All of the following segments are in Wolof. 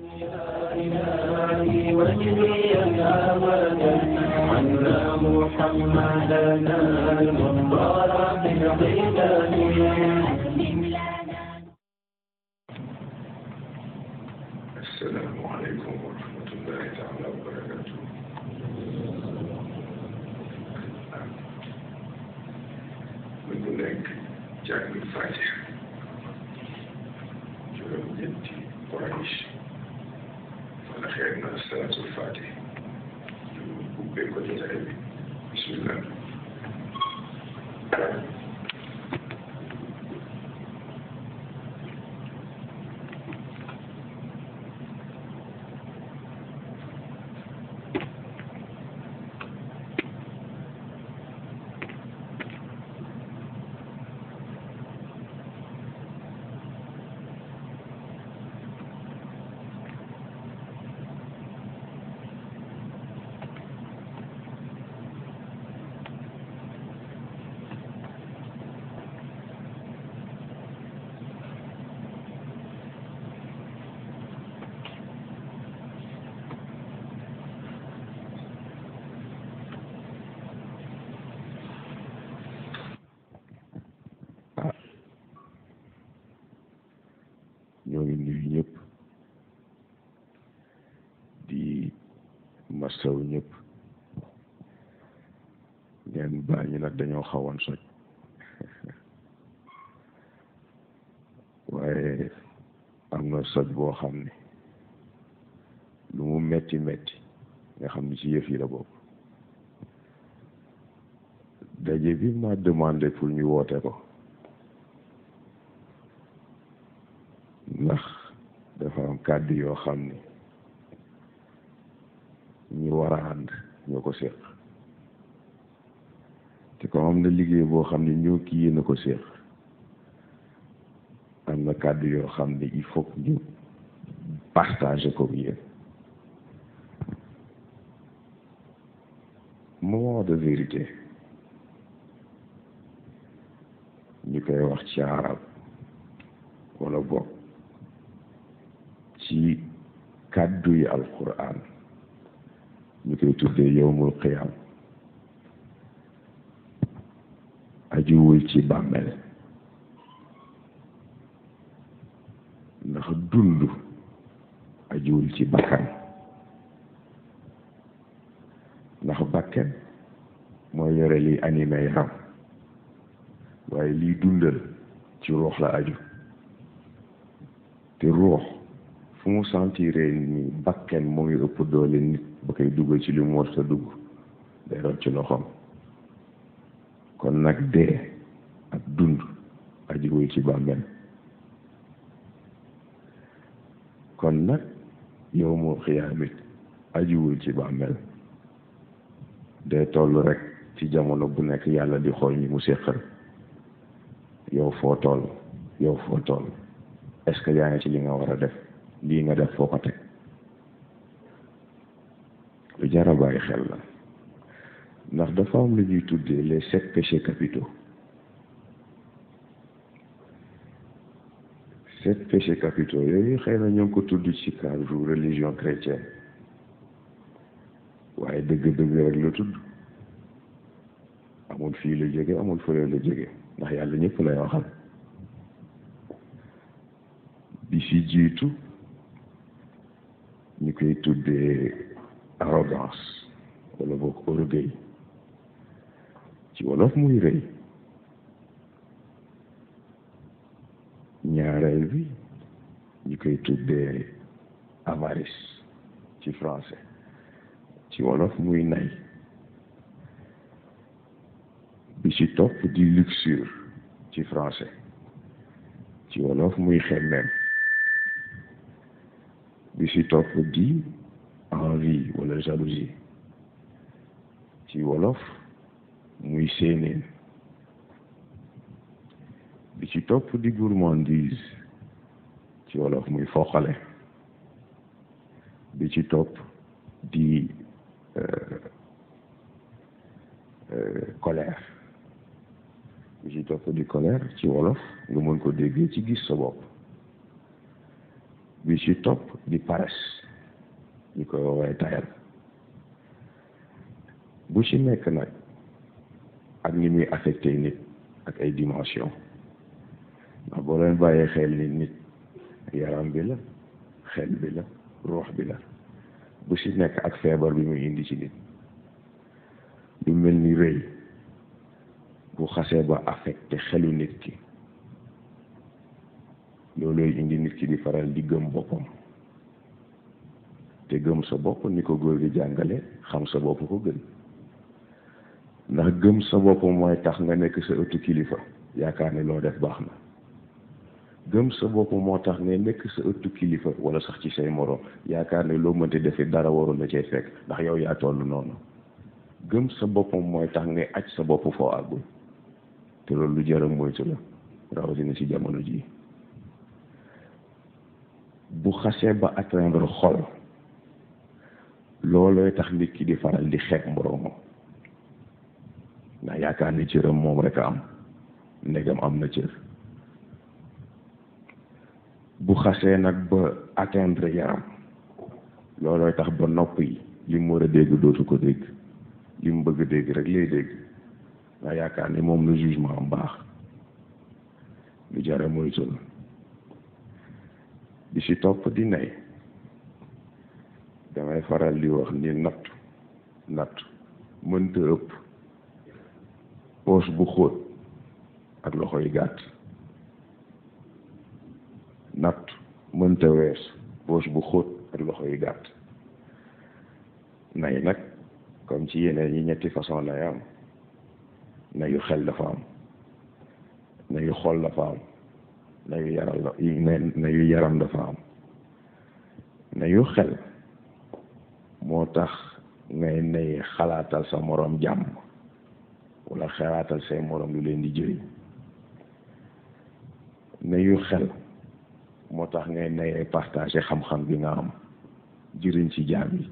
إلهي واجزي أبدا عنا محمدنا المختار بالقدم. السلام عليكم ورحمة الله تعالى وبركاته. من هناك جاء الفاتحة جرم جنتي قريش فنخيرنا الصلاة الفاتحة بكل جزائر. بسم الله. ñoo ngi nuyu ñëpp di masaw ñëpp ngeen baal ñu nag dañoo xawoon soj waaye am na soj boo xam ne lu mu metti metti nga xam ne ci yëf yi la bokk. daje bi ma demandé pour ñu woote ko ndax dafa am kàddu yoo xam ni ñi war a ànd ñoo ko séq te comme am na liggéey boo xam ne ñoo kii yéen a ko séq am na kàddu yoo xam ne il faut que ñu partager ko yéen. moment de vérité ñu koy wax ci arab wala bokk ci kàddu yi alquran ñu koy tuddee yowmul qiyam ajuwul ci bàmmeel ndax dund ajuwul ci bakkan ndax bakkan mooy yore liy animé yaram waaye liy dundal ci ruux la aju te ruux fu mu sentiré ni bakken moo ngi ëpp doole nit ba koy dugal ci li mu war sa dugg day rot ci loxoom. kon nag dee ak dund ajuwul ci bàmmeel. kon nag yow moo xiyaamit ajuwul ci bàmmeel. day toll rek ci jamono bu nekk yàlla di xool ñi mu séqal yow foo toll est-ce que yaa ngi ci li nga war a def lii nga def foo ko teg. lu jar a bàyyi xel la ndax dafa am lu ñuy tuddee les 7 péchés capitaux. 7 péchés capitaux yooyu xëy na ñoo ngi ko tudd ci cadre religion chrétienne waaye dëgg-dëgg rek la tudd. amul fii la jóge amul fële la jóge ndax yàlla ñëpp lay waxal. bi fi jiitu ñu koy tuddee arrogance wala boog orgueil ci wolof muy rëy. ñaareel bi ñu koy tuddee avarice ci français ci wolof muy nay. bi ci topp di luxure ci français ci wolof muy xemmeem. bi ci topp di envie wala jalousie ci wolof muy séeneen. bi ci topp di gourmandise ci wolof muy foqale. bi ci topp di colère. bi ci topp di colère ci wolof nga mën ko déggee ci gis sa bopp. bi ci topp di paresse ñu koy woowee tayal. bu ci nekk nag ak ni muy affecté nit ak ay dimension ndax boo leen bàyyee xel ni nit yaram bi la xel bi la ruux bi la bu ci nekk ak feebar bi muy indi ci nit. lu mel ni rëy bu xasee ba affecté xelu nit ki loolooy indi nit ki di faral di gëm boppam te gëm sa bopp ni ko góor gi jàngale xam sa bopp ko gën ndax gëm sa bopp mooy tax nga nekk sa ëttu kilifa yaakaar ne loo def baax na. gëm sa bopp moo tax nga nekk sa ëttu kilifa wala sax ci say morom yaakaar ne loo mënte defee dara warul la cay fekk ndax yow yaa toll noonu. gëm sa boppam mooy tax ngay aj sa bopp foo àggul te loolu lu jar a moytu la rawatina ci jamono ji. bu xasee ba atteindre xol loolooy tax nit ki di faral di xeeb moroomam ndax yaakaar ni cëram moom rek a am ndegam am na cër. bu xasee nag ba atteindre yaram loolooy tax ba nopp yi li mu war a dégg dootu ko dégg li mu bëgg dégg rek lay dégg ndax yaakaar ni moom la jugement am baax lu jara moytu la. bi ci topp di nay damay faral di wax ni natt mënta ëpp poos bu xóot ak loxo yi gàtt. natt mënta wees poos bu xóot ak loxo yi gàtt. nay nag comme ci yeneen yi ñetti façon lay am nayu xel dafa am nayu xol dafa am nayu yaram dafa am. nayu xel moo tax ngay nay xalaatal sa morom jàmm wala xalaatal say morom lu leen di jëriñ. nayu xel moo tax ngay nayee partagé xam-xam bi nga am jëriñ ci jaam yi.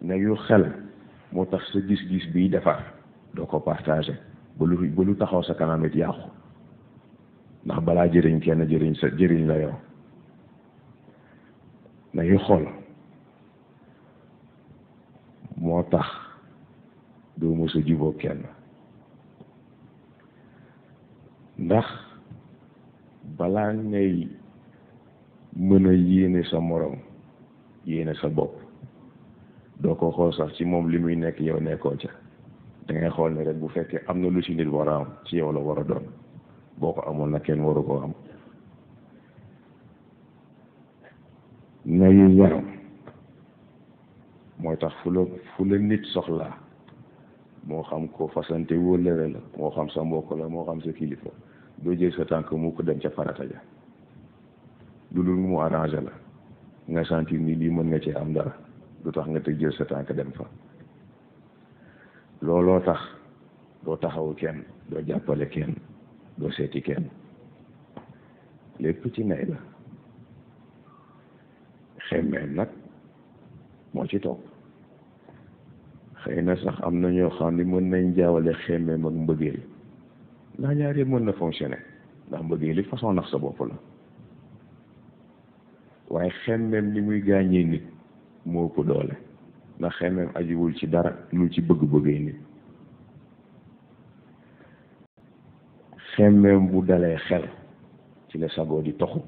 nayu xel moo tax sa gis-gis biy defar doo ko partagé ba lu taxaw sa kanam it yàqu ndax balaa jëriñ kenn jëriñ la yow. nayu xol moo tax doo mës a juboo kenn ndax balaa ngay mën a yéene sa morom yéene sa bopp doo ko xool sax ci moom li muy nekk yow nekkoo ca da ngay xool ne rek bu fekkee am na lu ci nit war a am ci yow la war a doon boo ko amoon na kenn waru koo am. nayu yaram mooy tax fu la nit soxlaa moo xam ko fasante wóllëre la moo xam sa mbokk la moo xam sa kilifa doo jël sa tànk mu ko dem ca farata ja lu mu arrangé la nga sentir ni lii mën nga cee am dara du tax nga tëj jël sa tànk dem fa. looloo tax doo taxawu kenn doo jàppale kenn doo seeti kenn lépp ci nay la. xemmeem nag moo ci topp xëy na sax am na ñoo xam ni mën nañ jaawale xemmeem ak mbëggeel ndax ñaar yëpp mën na fonctionner ndax mbëggeel li façon nax sa bopp la waaye xemmeem ni muy gaañee nit moo ko doole ndax xemmeem ajiwul ci dara lu ci bëgg-bëggee nit. xemmeem bu dalee xel ci la sagoo di toxu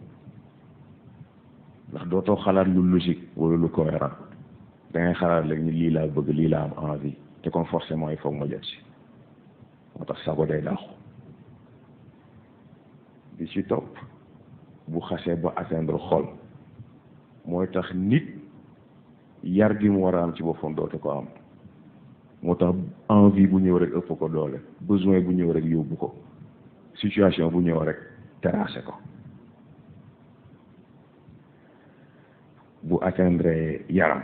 ndax dootoo xalaat lu logique wala lu cohérent da ngay xalaat rek ni lii laa bëgg lii laa am envie te kon forcément il faut ma jot ci moo tax sago day daaxu. bi ci topp bu xasee ba atteindre xol mooy tax nit yar gi mu war a am ci boppam dootu ko am moo tax envie bu ñëw rek ëpp ko doole besoin bu ñëw rek yóbbu ko situation bu ñëw rek terrassé ko. bu atteindre yaram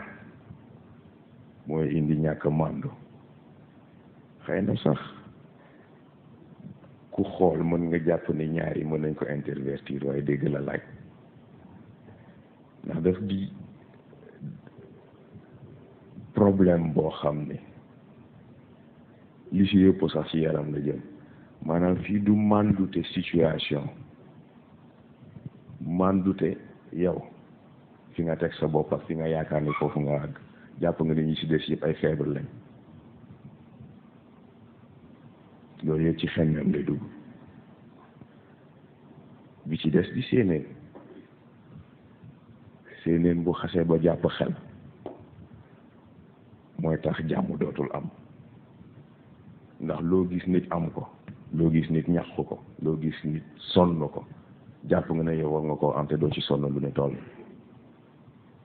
mooy indi ñàkk màndu xëy na sax ku xool mën nga jàpp ne ñaari mën nañ ko intervertir waaye dégg la laaj ndax daf di problème boo xam ne li ci yëpp sax ci yaram la jëm maanaam fii du màndute situation màndute yow fi nga teg sa bopp ak fi nga yaakaar ni foofu nga àgg jàpp nga ni ñi ci des yëpp ay faible lañ loolu yëpp ci xemmeem lay dugg bi ci des di séeneen bu xasee ba jàpp xel mooy tax jàmm dootul am ndax loo gis nit am ko loo gis nit ñàkk ko loo gis nit sonn ko jàpp nga ne yow war nga koo am te doo ci sonn lu ne toll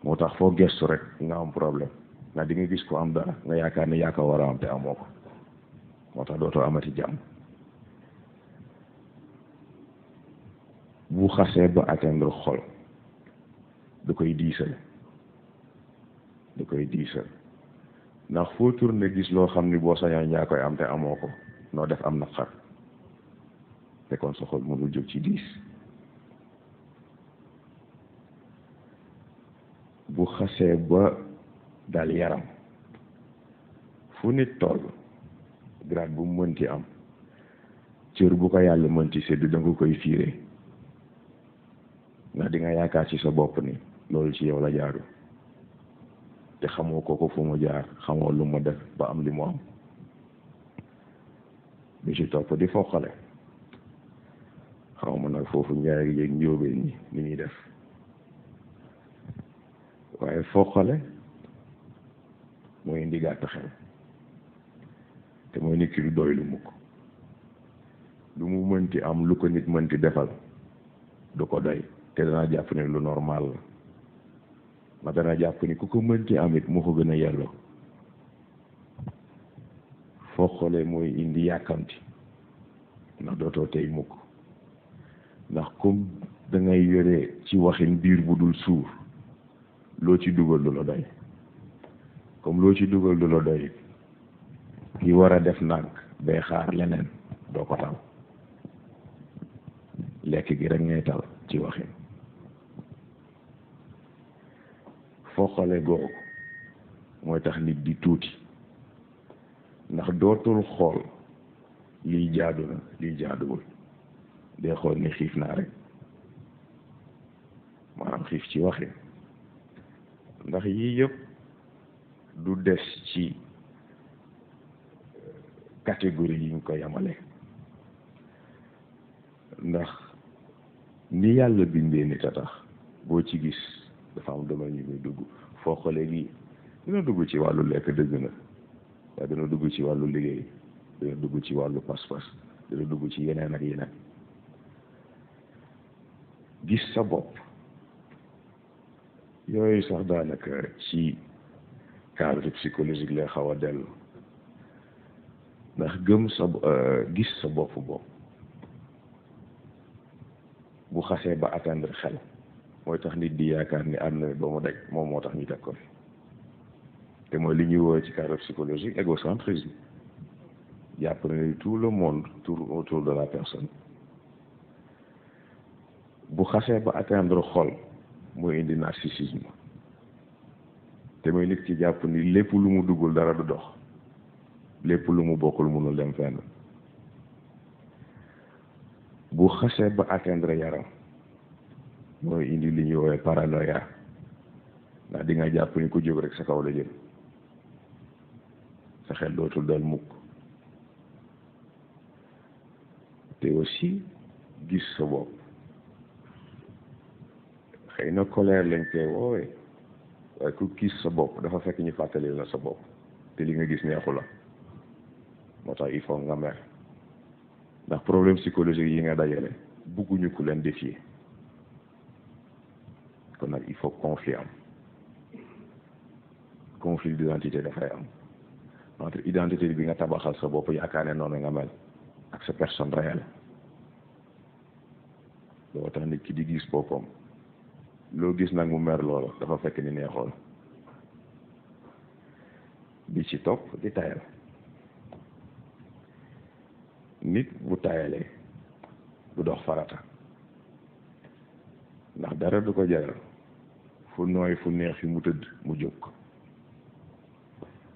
moo tax foo gestu rek nga am problème ndax di nga gis ko am dara nga yaakaar ne yaa ko war a am te amoo ko moo tax dootoo amati jàmm bu xasee ba atteindre xol da koy diisal ndax foo tourné gis loo xam ni boo sañoon yaa koy am te amoo ko noo def am naqar te kon sa xol mënul jóg ci diis bu xasee ba dal yaram fu nit toll grade bu mënti am cër bu ko yàlla mënti sédd da nga koy fiire ndax di nga yaakaar ci sa bopp ni loolu ci yow la jaaru te xamoo kooku fu mu jaar xamoo lu mu def ba am li mu am bi ci topp di foqale xaw ma nag foofu njaay yéeg njóobeen ñi ni ñuy def waaye foqale mooy indi gàtt xel te mooy nit ki du doy lu mukk lu mu mënti am lu ko nit mënti defal du ko doy te dana jàpp ne lu normal la ma dana jàpp ni ku ko mënti am it moo ko gën a yelloo foqale mooy indi yàkkamti ndax dootoo tey mukk ndax comme da ngay yore ci waxin biir bu dul suur loo ci dugal du la doy comme loo ci dugal du la doy ki war a def ndànk bay xaar leneen doo ko tal lekk gi rek ngay tal ci waxin foqale googu mooy tax nit di tuuti ndax dootul xool lii jaadu na lii jaaduwul day xool ni xiif naa rek maanaam xiif ci waxin ndax yii yëpp du des ci catégorie yi ñu ko yamale ndax ni yàlla bindee nit a tax boo ci gis dafa am domaine yu muy dugg foo xoolee gi dina dugg ci wàllu lekk dëgg na waaye dina dugg ci wàllu liggéey dina dugg ci wàllu pas-pas dina dugg ci yeneen ak yeneen gis sa bopp yooyu sax daanaka ci cadre psychologique lay xaw a dellu ndax gis sa bopp bu xasee ba atteindre xel mooy tax nit di yaakaar ni àdduna ba mu daj moom moo tax ñu teg ko fi te mooy li ñuy woowee ci cadre psychologique égocentrisme jàpp na ni tout le monde tourne autour de la personne bu xasee ba atteindre xol mooy indi narcissisme te mooy nit ki jàpp ni lépp lu mu duggul dara du dox lépp lu mu bokkul mënul dem fenn bu xasee ba atteindre yaram mooy indi li ñuy woowee paranoïa ndax di nga jàpp ni ku jóg rek sa kaw la jël sa xel dootul dal mukk te aussi gis sa bopp xëy na colère lañ koy woowee waaye ku gis sa bopp dafa fekk ñu fàttali la sa bopp te li nga gis neexu la moo tax il faut nga mer ndax problème psychologique yi nga dajale bugguñu ku leen défier kon nag il faut conflit am conflit d'identité dafay am entre identité bi nga tabaxal sa bopp yaakaar ne noonu nga mel ak sa personne réelle loo tax nit ki di gis boppam loo gis nag mu mer loola dafa fekk ni neexool bi ci topp di tayal nit bu tayalee du dox farata ndax dara du ko jaral fu nooy fu neex fi mu tëdd mu jóg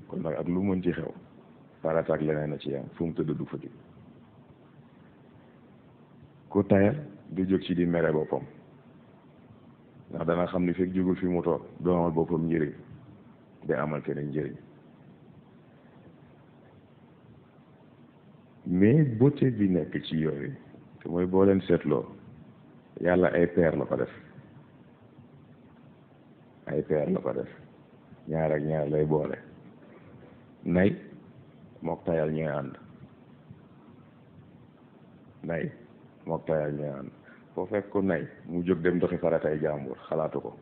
kon nag ak lu mën ci xew farata ak leneen a ci yam fu mu tëdd du fa jóg ku tayal du jóg ci di mere boppam nga ndax dana xam ni fekk jógul fi mu toog doo amal boppam njëriñ day amal keneen njëriñ. mais beauté bi nekk ci yooyu te mooy boo leen seetloo yàlla ay paire la ko def ay paire la ko def ñaar ak ñaar lay boole. nay mook tayal ñooy ànd nay mook tayal ñooy ànd foo fekk ko nay mu jóg dem doxi faratay jàmbur xalaatu ko.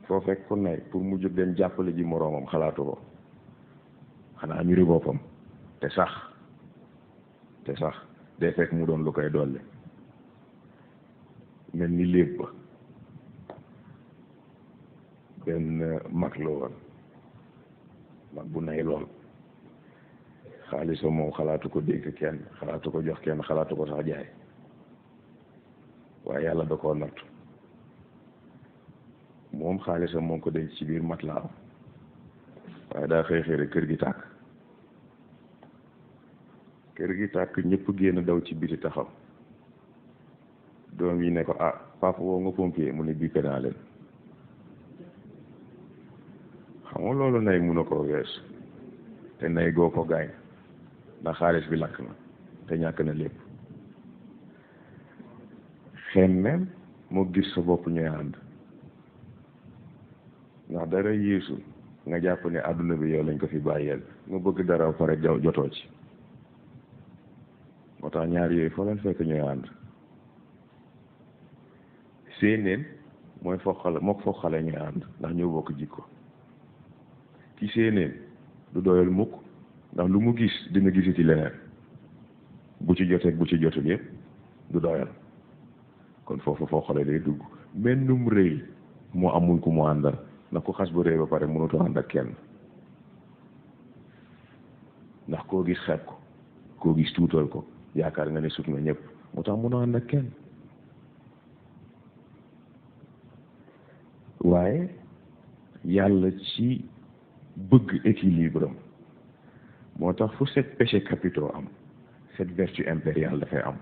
foo fekk ko nay pour mu jóg dem jàppale ji moroomam xalaatu ko xanaa miri boppam te sax day fekk mu doon lu koy dolli mel ni léeb ba benn mag la woon mag bu nay lool xaalisam moom xalaatu ko dénk kenn xalaatu ko jox kenn xalaatu ko sax jaay waaye yàlla da koo nattu moom xaalisam moom ko denc ci biir mat la am waaye daa xëy xëy rek kër gi tàkk ñëpp génn daw ci biti taxaw doom yi ne ko ah papa woo nga pompier mu ne bippe naa leen. xam nga loolu nay mun a ko weesu te nay goo ko gaañ ndax xaalis bi lakk na te ñàkk na lépp. xemmem moo gis sa bopp ñooy ànd ndax dara yéesul nga jàpp ne àdduna bi yow lañ ko fi bàyyeel nga bëgg dara pare jotoo ci. moo tax ñaar yooyu foo leen fekk ñooy ànd. séeneen mooy foqale mook foqale ñooy ànd ndax ñoo bokk jikko. ki séeneen du doyal mukk ndax lu mu gis dina gisiti leneen bu ci jotee bu ci jotul yëpp du doyal kon foofu foqale day dugg. mennum rëy moo amul ku mu àndal ndax ku xas bu rëy ba pare mënutoo ànd ak kenn ndax koo gis xeeb ko koo gis tuutal ko yaakaar nga ne sut nga ñëpp moo tax mënoo ànd ak kenn. waaye yàlla ci bëgg équilibre am moo tax fu sept péchés capitaux am cette vertu impériale dafay am.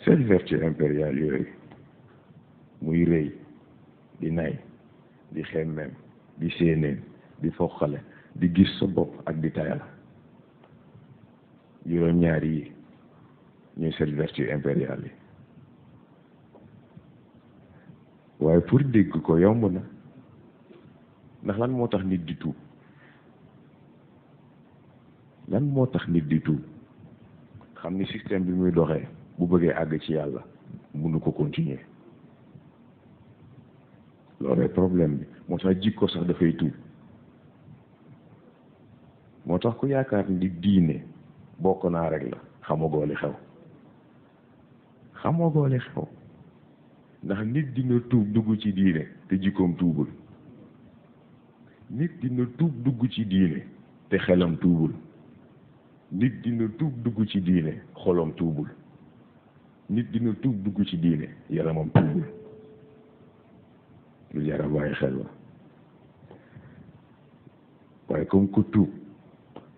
cette vertu impériale yooyu muy rëy di nay di xemmem di séeneen di foqale di gis sa bopp ak di tayal juróom ñaari yi ñuy cette vertu impériale yi. waaye pour dégg ko yomb na ndax lan moo tax nit di tuub xam ni système bi muy doxee bu bëggee àgg ci yàlla mënu ko continuer loolu problème bi moo tax jikko sax dafay tuub. moo tax ku yaakaar ni diine bokk naa rek la xamagoo li xew ndax nit dina tuub dugg ci diine te jikkoom tuubul. nit dina tuub dugg ci diine te xelam tuubul. nit dina tuub dugg ci diine xolom tuubul. nit dina tuub dugg ci diine yaramam tuubul. lu jar a bàyyi xel la waaye comme ku tuub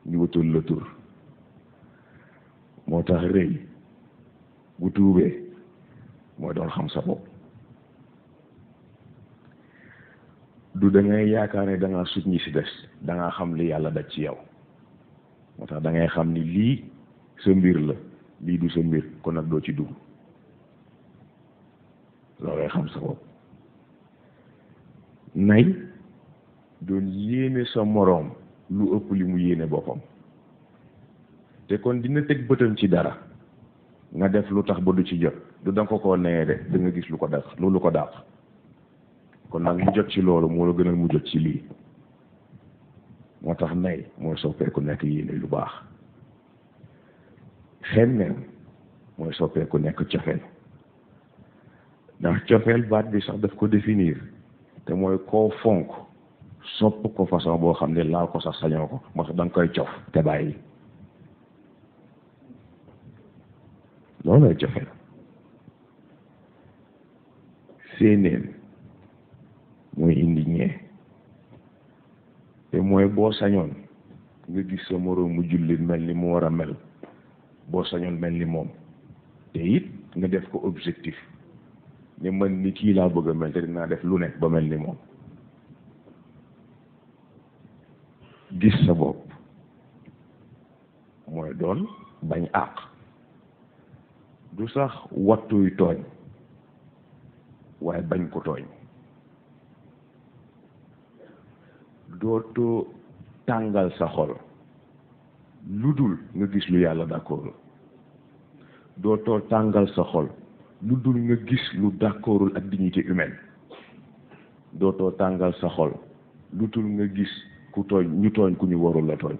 ñu wutul la tur moo tax rëy bu tuubee mooy doon xam sa bopp. du da ngay yaakaar ne da ngaa sut ñi si des da ngaa xam li yàlla daj ci yow moo tax da ngay xam ni lii sa mbir la lii du sa mbir kon nag doo ci dugg loolay xam sa bopp. nay doon yéene sa moroom lu ëpp li mu yéene boppam te kon dina teg bëtam ci dara nga def lu tax ba du ci jot du danga ko koo nayee de da nga gis lu ko def loolu ko dàq kon nag mu jot ci loolu moo la gënal mu jot ci lii. moo tax nay mooy soppeeku nekk yéene lu baax. xemmem mooy soppeeku nekk cofeel ndax cofeel baat bi sax daf ko définir te mooy koo fonk sopp ko façon boo xam ne laal ko sax sañoo ko moo tax da nga koy cof te bàyyi loolooy cofeel. séeneen mooy indi ñee te mooy boo sañoon nga gis sa moroom mu jullit mel ni mu war a mel boo sañoon mel ni moom te it nga def ko objectif ne man ni kii laa bëgg a mel te dinaa def lu nekk ba mel ni moom. gis sa bopp mooy doon bañ àq, du sax wattuy tooñ waaye bañ ko tooñ. dootoo tàngal sa xol lu dul nga gis lu yàlla d'accordul. dootoo tàngal sa xol lu dul nga gis lu d'accordul ak dignité humaine. dootoo tàngal sa xol lu dul nga gis ku tooñ ñu tooñ ku ñu warul la tooñ.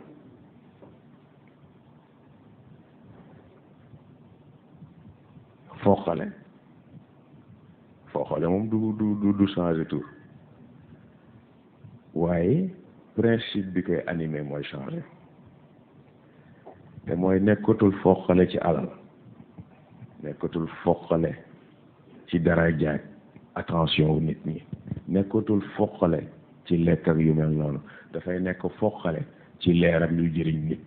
fooxale moom du changer tur waaye principe bi koy animé mooy changer te mooy nekkatul fooxale ci alal, nekkatul fooxale ci darajaat attention wu nit ñi, nekkatul fooxale ci lekk ak yu mel noonu, dafay nekk fooxale ci leeram yu jëriñ nit.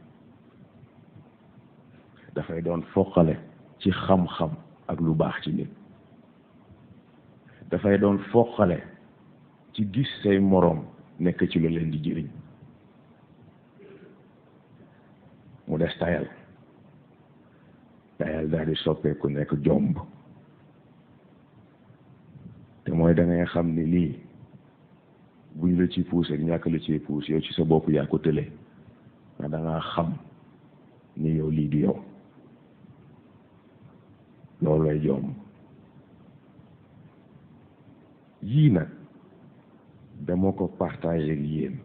dafay doon fooxale ci xam-xam ak lu baax ci nit. dafay doon fooxale ci gis say moroom nekk ci lu leen di jëriñ. mu des tayal daal di soppeeku nekk jomb, te mooy da ngay xam ni lii buñ la ci puus ak ñàkk la ci puus yow ci sa bopp yaa ko tële, ndax da ngaa xam ni yow lii di yow. loolu lay jomb. yii nag dama ko partagé ak yéen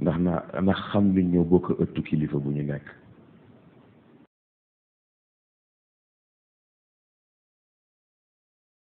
ndax xam ni ñoo bokk ëttu kilifa bu ñu nekk.